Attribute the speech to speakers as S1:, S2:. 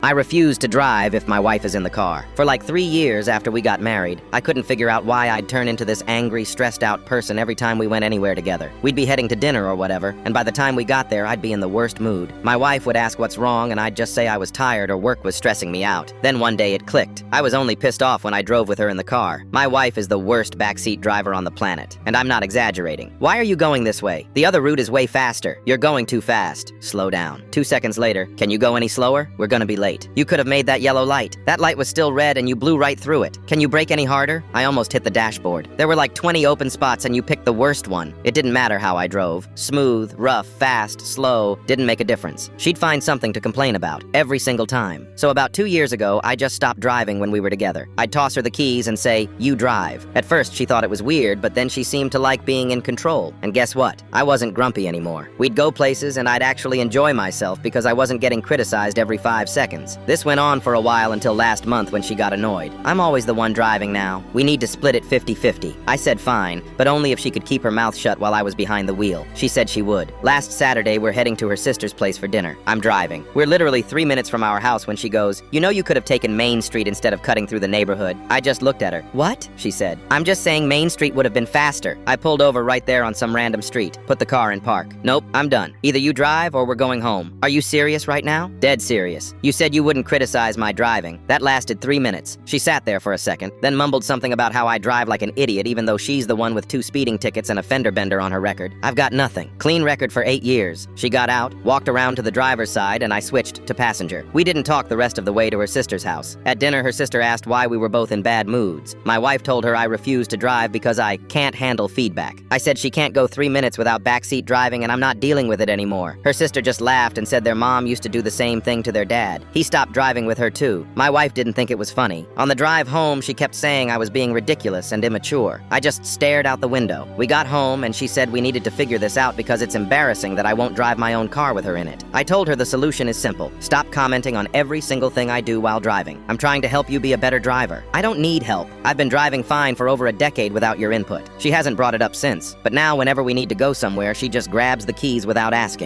S1: I refuse to drive if my wife is in the car. For like 3 years after we got married, I couldn't figure out why I'd turn into this angry, stressed out person every time we went anywhere together. We'd be heading to dinner or whatever, and by the time we got there, I'd be in the worst mood. My wife would ask what's wrong, and I'd just say I was tired or work was stressing me out. Then one day it clicked. I was only pissed off when I drove with her in the car. My wife is the worst backseat driver on the planet, and I'm not exaggerating. Why are you going this way? The other route is way faster. You're going too fast. Slow down. 2 seconds later, can you go any slower? We're gonna be late. You could have made that yellow light. That light was still red and you blew right through it. Can you brake any harder? I almost hit the dashboard. There were like 20 open spots and you picked the worst one. It didn't matter how I drove. Smooth, rough, fast, slow, didn't make a difference. She'd find something to complain about every single time. So about 2 years ago, I just stopped driving when we were together. I'd toss her the keys and say, "You drive." At first, she thought it was weird, but then she seemed to like being in control. And guess what? I wasn't grumpy anymore. We'd go places and I'd actually enjoy myself because I wasn't getting criticized every 5 seconds. This went on for a while until last month when she got annoyed. I'm always the one driving now. We need to split it 50-50. I said fine, but only if she could keep her mouth shut while I was behind the wheel. She said she would. Last Saturday, we're heading to her sister's place for dinner. I'm driving. We're literally 3 minutes from our house when she goes, "You know you could have taken Main Street instead of cutting through the neighborhood." I just looked at her. "What?" she said. "I'm just saying Main Street would have been faster." I pulled over right there on some random street. Put the car in park. "Nope, I'm done. Either you drive or we're going home." "Are you serious right now?" "Dead serious. You said you wouldn't criticize my driving." That lasted 3 minutes. She sat there for a second, then mumbled something about how I drive like an idiot even though she's the one with 2 speeding tickets and a fender bender on her record. I've got nothing. Clean record for 8 years. She got out, walked around to the driver's side, and I switched to passenger. We didn't talk the rest of the way to her sister's house. At dinner, her sister asked why we were both in bad moods. My wife told her I refused to drive because I can't handle feedback. I said she can't go 3 minutes without backseat driving and I'm not dealing with it anymore. Her sister just laughed and said their mom used to do the same thing to their dad. He stopped driving with her too. My wife didn't think it was funny. On the drive home, she kept saying I was being ridiculous and immature. I just stared out the window. We got home and she said we needed to figure this out because it's embarrassing that I won't drive my own car with her in it. I told her the solution is simple. Stop commenting on every single thing I do while driving. I'm trying to help you be a better driver. I don't need help. I've been driving fine for over a decade without your input. She hasn't brought it up since. But now whenever we need to go somewhere, she just grabs the keys without asking.